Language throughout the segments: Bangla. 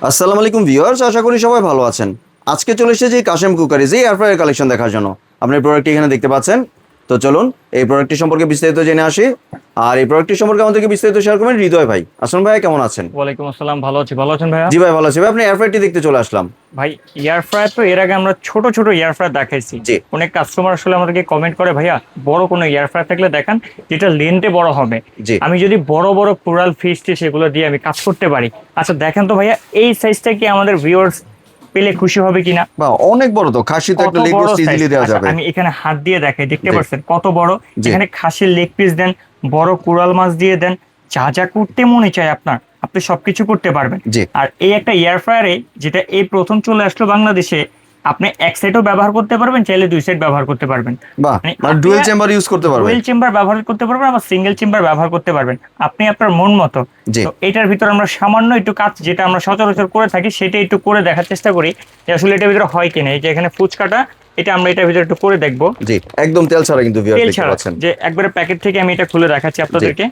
আসসালামু আলাইকুম ভিউয়ার্স, আশা করি সবাই ভালো আছেন। আজকে চলে এসেছি কাশেম কুকারিজ এই এয়ার ফ্রায়ার কালেকশন দেখার জন্য। আপনার প্রোডাক্টটি এখানে দেখতে পাচ্ছেন। তো চলুন এই প্রোডাক্টটি সম্পর্কে বিস্তারিত জেনে আসি। আর এই প্রোডাক্টটি সম্পর্কে আমাদেরকে বিস্তারিত শেয়ার করবেন হৃদয় ভাই। আসুন ভাই, কেমন আছেন? ওয়ালাইকুম আসসালাম, ভালো আছি। ভালো আছেন ভাইয়া? জি ভাই, ভালো আছি ভাই। আপনি এয়ার ফ্রায়ারটি দেখতে চলে আসলাম। ভাই, এয়ার ফ্রায়ার তো এর আগে আমরা ছোট ছোট এয়ার ফ্রায়ার দেখাইছি। জি। অনেক কাস্টমার আসলে আমাদেরকে কমেন্ট করে, ভাইয়া বড় কোনো এয়ার ফ্রায়ার থাকলে দেখান যেটা লেন্থে বড় হবে। জি। আমি যদি বড় বড় কোরাল ফিশ সেগুলো দিয়ে আমি কাজ করতে পারি। আচ্ছা দেখেন তো ভাইয়া, এই সাইজটা কি আমাদের ভিউয়ার্স পেলে খুশি হবে কিনা? বা অনেক বড় তো, খাসি তো একটা লেগ পিস ইজিলি দেওয়া যাবে। আমি এখানে হাত দিয়ে দেখাই, দেখতে জি। পাচ্ছেন কত বড়। জি। এখানে খাসির লেগ পিস দেন, বড় কোরাল মাছ দিয়ে দেন, যা যা করতে মনে চায় আপনার, আপনি সবকিছু করতে পারবেন। জি। আর এই একটা এয়ার ফ্রায়ারে, যেটা এই প্রথম চলে আসলো বাংলাদেশে, আপনি এক সাইডও ব্যবহার করতে পারবেন, চাইলে দুই সাইড ব্যবহার করতে পারবেন। বাহ, মানে ডুয়াল চেম্বার ইউজ করতে পারবেন। ডুয়েল চেম্বার ব্যবহার করতে পারবেন, আবার সিঙ্গেল চেম্বার ব্যবহার করতে পারবেন, আপনি আপনার মন মতো। জি। তো এটার ভিতর আমরা সামান্য একটু কাজ, যেটা আমরা সচরাচর করে থাকি, সেটা একটু করে দেখার চেষ্টা করি যে আসলে এটার ভিতরে হয় কিনা। এই যে এখানে ফুচকাটা, এটা আমরা এটার ভিতরে একটু করে দেখবো। জি, একদম তেল ছাড়া কিন্তু ভিউয়ার্স তেল দেখতে ছাড়া, পাচ্ছেন। যে একবারে প্যাকেট থেকে আমি এটা খুলে দেখাচ্ছি আপনাদেরকে।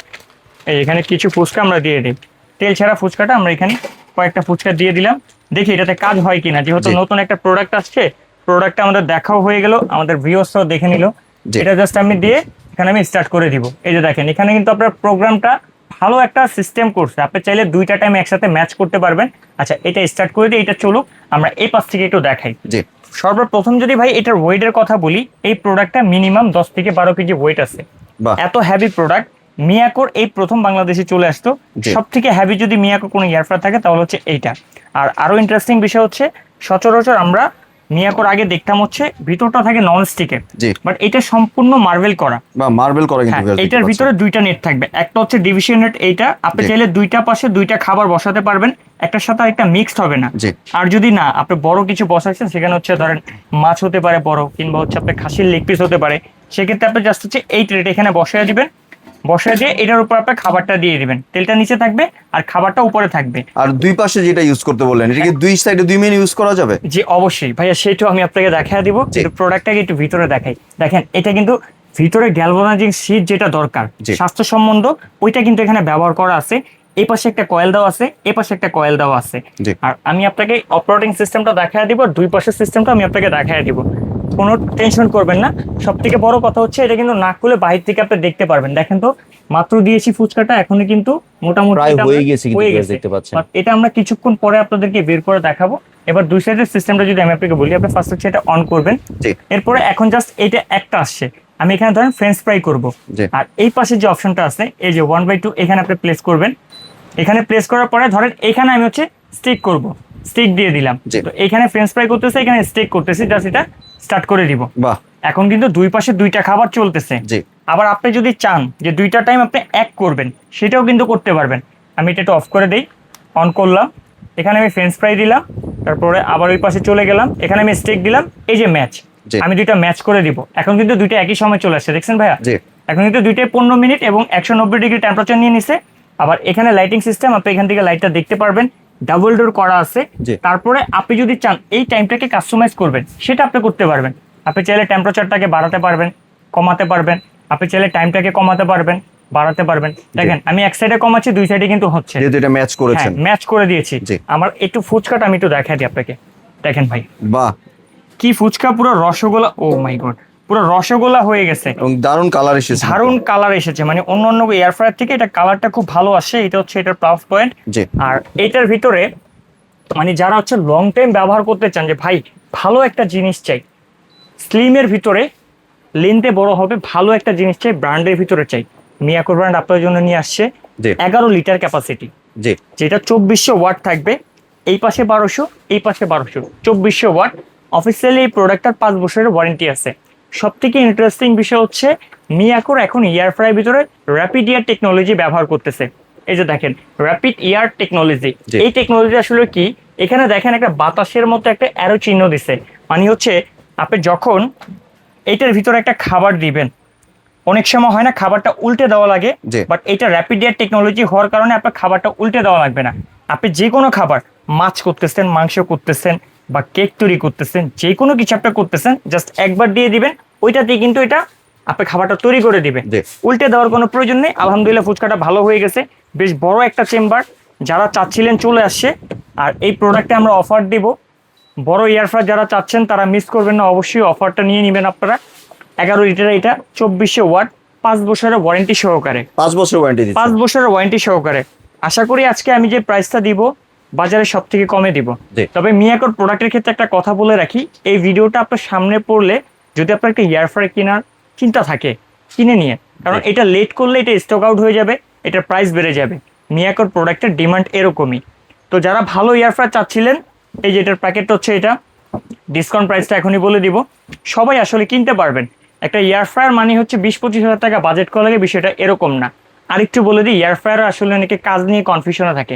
এই এখানে কিছু ফুচকা আমরা দিয়ে দিই, তেল ছাড়া ফুচকাটা আমরা এখানে কয়েকটা ফুচকা দিয়ে দিলাম। দেখি এটাতে কাজ হয় কিনা, যেহেতু জি। নতুন একটা প্রোডাক্ট আসছে, প্রোডাক্টটা আমাদের দেখাও হয়ে গেল, আমাদের ভিউয়ার্সরাও দেখে নিল। জি। এটা জাস্ট আমি দিয়ে এখানে আমি স্টার্ট করে দিব। এই যে দেখেন, এখানে কিন্তু আপনার প্রোগ্রামটা ভালো একটা সিস্টেম করছে, আপনি চাইলে দুইটা টাইম একসাথে ম্যাচ করতে পারবেন। আচ্ছা, এটা স্টার্ট করে দিয়ে এটা চলুক, আমরা এই পাশ থেকে একটু দেখাই। জি। সর্বপ্রথম যদি ভাই এটার ওয়েটের কথা বলি, এই প্রোডাক্টটা মিনিমাম 10 থেকে 12 কেজি ওয়েট আছে। বাহ। এত হেভি প্রোডাক্ট মিয়াকোর এই প্রথম বাংলাদেশে চলে আসতো। জি। সব থেকে হেভি যদি মিয়াকোর কোনো এয়ার ফ্রায়ার থাকে তাহলে হচ্ছে এইটা। আর আরো ইন্টারেস্টিং বিষয় হচ্ছে, সচরাচর আমরা মিয়াকোর আগে দেখতাম হচ্ছে ভিতরটা থাকে নন স্টিকের, জি। বাট এটা সম্পূর্ণ মার্বেল করা। বা মার্বেল করা কিন্তু হ্যাঁ, viewers দেখতে এটার পাচ্ছেন। ভিতরে দুইটা নেট থাকবে, একটা হচ্ছে ডিভিশন নেট। এইটা আপনি জি। চাইলে দুইটা পাশে দুইটা খাবার বসাতে পারবেন, একটার সাথে একটা মিক্সড হবে না। জি। আর যদি না আপনি বড় কিছু বসাচ্ছেন, সেখানে হচ্ছে ধরেন মাছ হতে পারে বড়, কিংবা হচ্ছে আপনি খাসির লেগ পিস হতে পারে, সেক্ষেত্রে আপনি জাস্ট হচ্ছে এই ট্রেটা এখানে বসায় দিবেন, বসায় দিয়ে এটার উপর আপনি খাবারটা দিয়ে দিবেন। তেলটা নিচে থাকবে আর খাবারটা উপরে থাকবে। আর দুই পাশে যেটা ইউজ করতে বললেন, এটা কি দুই সাইডে দুই মেনু ইউজ করা যাবে? জি অবশ্যই ভাইয়া, সেটাও আমি আপনাকে দেখা দিব, কিন্তু প্রোডাক্টটাকে একটু ভিতরে দেখাই। দেখেন, এটা কিন্তু ভিতরে গ্যালভানাইজিং শীট যেটা দরকার জি। স্বাস্থ্য সম্বন্ধ, ওইটা কিন্তু এখানে ব্যবহার করা আছে। এই পাশে একটা কয়েল দেওয়া আছে, এই পাশে একটা কয়েল দেওয়া আছে। জি। আর আমি আপনাকে অপারেটিং সিস্টেমটা দেখায় দিব, আর দুই পাশের সিস্টেমটা আমি আপনাকে দেখায় দিব। কোনো টেনশন করবেন না। সব থেকে বড় কথা হচ্ছে, এটা কিন্তু না খুলে বাহির থেকে আপনি দেখতে পারবেন। দেখেন তো, মাত্র দিয়েছি ফুচকাটা, এখনই কিন্তু মোটামুটি প্রায় এটা হয়ে আমরা- গেছে কিন্তু হয়ে viewers গেছে। দেখতে পাচ্ছেন। But এটা আমরা কিছুক্ষণ পরে আপনাদেরকে বের করে দেখাবো। এবার দুই সাইডের সিস্টেমটা যদি আমি আপনাকে বলি, আপনি ফার্স্ট হচ্ছে এটা অন করবেন। জি। এরপরে এখন জাস্ট এটা একটা আসছে, আমি এখানে ধরেন ফ্রেঞ্চ ফ্রাই করব। জি। আর এই পাশে যে অপশনটা আছে, এই যে 1/2, এখানে আপনি প্লেস করবেন। এখানে প্লেস করার পরে ধরেন এখানে আমি হচ্ছে স্টিক করব, স্টিক দিয়ে দিলাম। জি। তো এখানে ফ্রেঞ্চ ফ্রাই করতেছে, এখানে স্টিক করতেছি, জাস্ট এটা স্টার্ট করে দিব। বাহ। এখন কিন্তু দুই পাশে দুইটা খাবার চলতেছে। জি। আবার আপনি যদি চান যে দুইটা টাইম আপনি এক করবেন, সেটাও কিন্তু করতে পারবেন। আমি এটা একটু অফ করে দেই, অন করলাম, এখানে আমি ফ্রেঞ্চ ফ্রাই দিলাম, তারপরে আবার ওই পাশে চলে গেলাম, এখানে আমি স্টেক দিলাম। এই যে ম্যাচ, জি। আমি দুইটা ম্যাচ করে দিব। এখন কিন্তু দুইটা একই সময় চলে আসছে, দেখছেন ভাইয়া? জি। এখন কিন্তু দুইটাই 15 মিনিট এবং 190 ডিগ্রি টেম্পারেচার নিয়ে নিছে। আবার এখানে লাইটিং সিস্টেম, আপনি এখান থেকে লাইটটা দেখতে পারবেন, ডাবল ডোর করা আছে। জি। তারপরে আপনি যদি চান এই টাইমটাকে কাস্টমাইজ করবেন, সেটা আপনি করতে পারবেন। আপনি চাইলে টেম্পারেচারটাকে বাড়াতে পারবেন, কমাতে পারবেন। আপনি চাইলে টাইমটাকে কমাতে পারবেন, বাড়াতে পারবেন। দেখেন, আমি এক সাইডে কমাচ্ছি, দুই সাইডে কিন্তু হচ্ছে। যেহেতু এটা ম্যাচ হ্যাঁ, করেছেন। ম্যাচ করে দিয়েছি। জি। আমার একটু ফুচকাটা আমি একটু দেখাই দিই আপনাকে। দেখেন ভাই, বাহ, কি ফুচকা, পুরো রসগোল্লা। ও মাই গড, পুরো রসগোল্লা হয়ে গেছে। এবং দারুণ কালার এসেছে। দারুণ কালার এসেছে, মানে অন্য অন্য এয়ার ফ্রায়ার থেকে এটা কালারটা খুব ভালো আসে। এটা হচ্ছে এটার প্লাস পয়েন্ট। জি। আর এটার ভিতরে মানে যারা হচ্ছে লং টাইম ব্যবহার করতে চান, যে ভাই ভালো একটা জিনিস চাই, স্লিমের ভিতরে লেন্থে বড় হবে, ভালো একটা জিনিস চাই, ব্র্যান্ডের ভিতরে চাই, মিয়াকো ব্র্যান্ড আপনার জন্য নিয়ে আসছে। জি। 11 লিটার ক্যাপাসিটি, জি। যেটা 2400 ওয়াট থাকবে। এই পাশে 1200, এই পাশে 1200, 2400 ওয়াট। অফিসিয়ালি এই প্রোডাক্টটার 5 বছরের ওয়ারেন্টি আছে। সব থেকে ইন্টারেস্টিং বিষয় হচ্ছে, মিয়াকোর এখন এয়ার ফ্রায়ার ভিতরে র্যাপিড ইয়ার টেকনোলজি ব্যবহার করতেছে। এই যে দেখেন, র্যাপিড ইয়ার টেকনোলজি। জি। এই টেকনোলজি আসলে কি, এখানে দেখেন একটা বাতাসের মতো একটা অ্যারো চিহ্ন দিছে, মানে হচ্ছে আপনি যখন এইটার ভিতরে একটা খাবার দিবেন, অনেক সময় হয় না খাবারটা উল্টে দেওয়া লাগে, জি। বাট এটা র্যাপিড এয়ার টেকনোলজি হওয়ার কারণে আপনার খাবারটা উল্টে দেওয়া লাগবে না। আপনি যে কোনো খাবার, মাছ করতেছেন, মাংস করতেছেন, বা কেক তৈরি করতেছেন, যে কোনো কিছু আপনি করতেছেন, জাস্ট একবার দিয়ে দিবেন, ওইটাতেই কিন্তু এটা আপনি খাবারটা তৈরি করে দিবে। জি। উল্টে দেওয়ার কোনো প্রয়োজন নেই। আলহামদুলিল্লাহ ফুচকাটা ভালো হয়ে গেছে, বেশ বড় একটা চেম্বার, যারা চাচ্ছিলেন চলে আসছে। আর এই প্রোডাক্টে আমরা অফার দিব, বড় এয়ার ফ্রায়ার যারা চাচ্ছেন তারা মিস করবেন না, অবশ্যই অফারটা নিয়ে নেবেন আপনারা। 11 লিটার এটা 2400 ওয়াট, 5 বছরের ওয়ারেন্টি সহকারে, 5 বছর ওয়ারেন্টি দিচ্ছেন। 5 বছরের ওয়ারেন্টি সহকারে। আশা করি আজকে আমি যে প্রাইসটা দিব বাজারে সব থেকে কমে দিব। জি। তবে মিয়াকোর প্রোডাক্টের ক্ষেত্রে একটা কথা বলে রাখি, এই ভিডিওটা আপনার সামনে পড়লে যদি আপনার একটা এয়ার ফ্রায়ার কেনার চিন্তা থাকে কিনে নিয়ে, কারণ জি। এটা লেট করলে এটা স্টক আউট হয়ে যাবে, এটার প্রাইস বেড়ে যাবে। মিয়াকোর প্রোডাক্টের ডিমান্ড এরকমই। তো যারা ভালো এয়ার ফ্রায়ার চাচ্ছিলেন, এই যে এটার প্যাকেটটা হচ্ছে এটা, ডিসকাউন্ট প্রাইসটা এখনই বলে দিব, সবাই আসলে কিনতে পারবেন। একটা এয়ার ফ্রায়ার মানে হচ্ছে 20-25 হাজার টাকা বাজেট করা লাগে, বিষয়টা এরকম না। আরেকটু বলে দিই, এয়ার ফ্রায়ার আসলে অনেকে কাজ নিয়ে কনফিউশনে থাকে।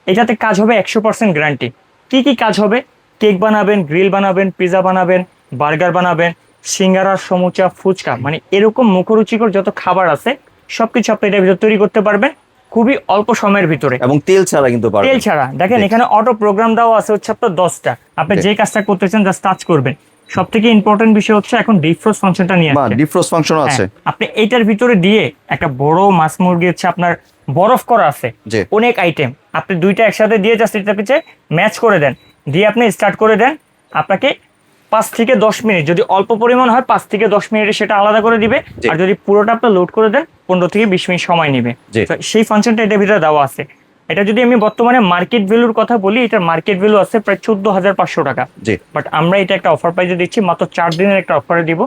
এটাতে কাজ হবে 100% গ্যারান্টি। কি কি কাজ হবে? কেক বানাবেন, গ্রিল বানাবেন, পিৎজা বানাবেন, বার্গার বানাবেন, সিঙ্গারা, সমুচা, ফুচকা, মানে এরকম মুখরুচিকর যত খাবার আছে সবকিছু আপনি এটার ভিতরে তৈরি করতে পারবেন খুবই অল্প সময়ের ভিতরে, এবং তেল ছাড়া কিন্তু পারবেন। তেল ছাড়া। দেখেন জি। এখানে অটো প্রোগ্রাম দেওয়া আছে হচ্ছে আপনার 10টা। আপনি জি। যে কাজটা করতেছেন জাস্ট টাচ করবেন। সব থেকে ইম্পর্টেন্ট বিষয় হচ্ছে এখন ডিফ্রস্ট ফাংশনটা নিয়ে বা আসছে। ডিফ্রস্ট ফাংশন আছে। হ্যাঁ, আপনি এইটার ভিতরে দিয়ে একটা বড় মাছ মুরগি হচ্ছে আপনার বরফ করা আছে, জি। অনেক আইটেম আপনি দুইটা একসাথে দিয়ে জাস্ট এটা পিছে ম্যাচ করে দেন, দিয়ে আপনি স্টার্ট করে দেন। আপনাকে 5 থেকে 10 মিনিট, যদি অল্প পরিমাণ হয় 5 থেকে 10 মিনিটে সেটা আলাদা করে দিবে। জি। আর যদি পুরোটা আপনি লোড করে দেন 15 থেকে 20 মিনিট সময় নেবে। জি। তো সেই ফাংশনটা এটার ভিতরে দেওয়া আছে। এটা যদি আমি বর্তমানে মার্কেট ভ্যালুর কথা বলি, এটার মার্কেট ভ্যালু আছে প্রায় 14,500 টাকা। জি। বাট আমরা এটা একটা অফার প্রাইসে দিচ্ছি, মাত্র 4 দিনের একটা অফারে দিব।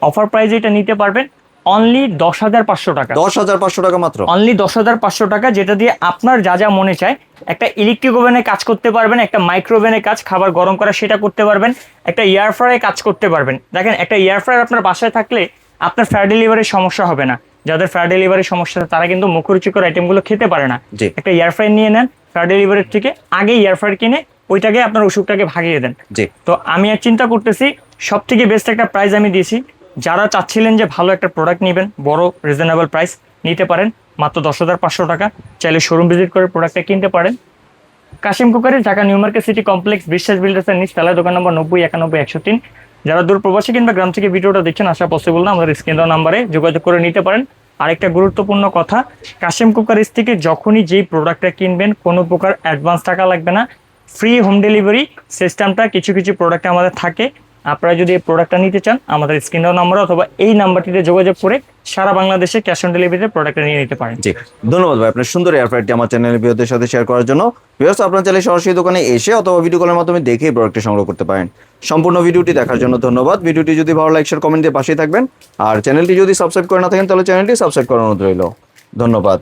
অফার প্রাইসে এটা নিতে পারবেন অনলি 10,500 টাকা। 10,500 টাকা মাত্র। অনলি 10,500 টাকা, যেটা দিয়ে আপনার যা যা মনে চায়, একটা ইলেকট্রিক ওভেনে কাজ করতে পারবেন, একটা মাইক্রোওভেনে কাজ, খাবার গরম করা সেটা করতে পারবেন, একটা এয়ার ফ্রায়ারে কাজ করতে পারবেন। দেখেন একটা এয়ার ফ্রায়ার আপনার বাসায় থাকলে আপনার ফ্যার ডেলিভারির সমস্যা হবে না। যাদের ফ্যার ডেলিভারির সমস্যা তারা কিন্তু মুখরুচিকর আইটেমগুলো খেতে পারে না। জি। একটা এয়ার ফ্রায়ার নিয়ে নেন, ফ্যার ডেলিভারির থেকে আগে এয়ার ফ্রায়ার কিনে ওইটাকে আপনার অসুখটাকে ভাগিয়ে দেন। জি। তো আমি আর চিন্তা করতেছি সব থেকে বেস্ট একটা প্রাইস আমি দিয়েছি। যারা চাচ্ছিলেন যে ভালো একটা প্রোডাক্ট নেবেন, বড় রিজনেবল প্রাইস নিতে পারেন, মাত্র 10,500 টাকা। চাইলে শোরুম ভিজিট করে প্রোডাক্টটা কিনতে পারেন। Kashim cookery, Dhaka new market city complex, Biswas বিল্ডার্সের নিচ তলায়, দোকান নম্বর 90-91-103। যারা দূর প্রবাসী কিংবা গ্রাম থেকে ভিডিওটা দেখছেন, আসা পসিবল না, আমাদের স্ক্রিন দেওয়া নাম্বারে যোগাযোগ করে নিতে পারেন। আরেকটা গুরুত্বপূর্ণ কথা, কাশিম কুকারিজ থেকে যখনই যেই প্রোডাক্টটা কিনবেন কোনো প্রকার অ্যাডভান্স টাকা লাগবে না, ফ্রি হোম ডেলিভারি সিস্টেমটা কিছু কিছু প্রোডাক্টে আমাদের থাকে। আপনারা যদি এই প্রোডাক্টটা নিতে চান, আমাদের স্ক্রিন দেওয়া নাম্বার অথবা এই নাম্বারটিতে যোগাযোগ করে সারা বাংলাদেশে ক্যাশ অন ডেলিভারিতে প্রোডাক্টটা নিয়ে নিতে পারেন। জি, ধন্যবাদ ভাই আপনার সুন্দর এয়ার ফ্রায়ারটি আমার চ্যানেলের ভিউয়ারদের সাথে শেয়ার করার জন্য। ভিউয়ার্স, আপনারা চাইলে সরাসরি দোকানে এসে অথবা ভিডিও কলের মাধ্যমে দেখে এই প্রোডাক্টটি সংগ্রহ করতে পারেন। সম্পূর্ণ ভিডিওটি দেখার জন্য ধন্যবাদ। ভিডিওটি যদি ভালো লাগে শেয়ার কমেন্ট দিয়ে পাশেই থাকবেন। আর চ্যানেলটি যদি সাবস্ক্রাইব করে না থাকেন তাহলে চ্যানেলটি সাবস্ক্রাইব করার অনুরোধ রইল। ধন্যবাদ।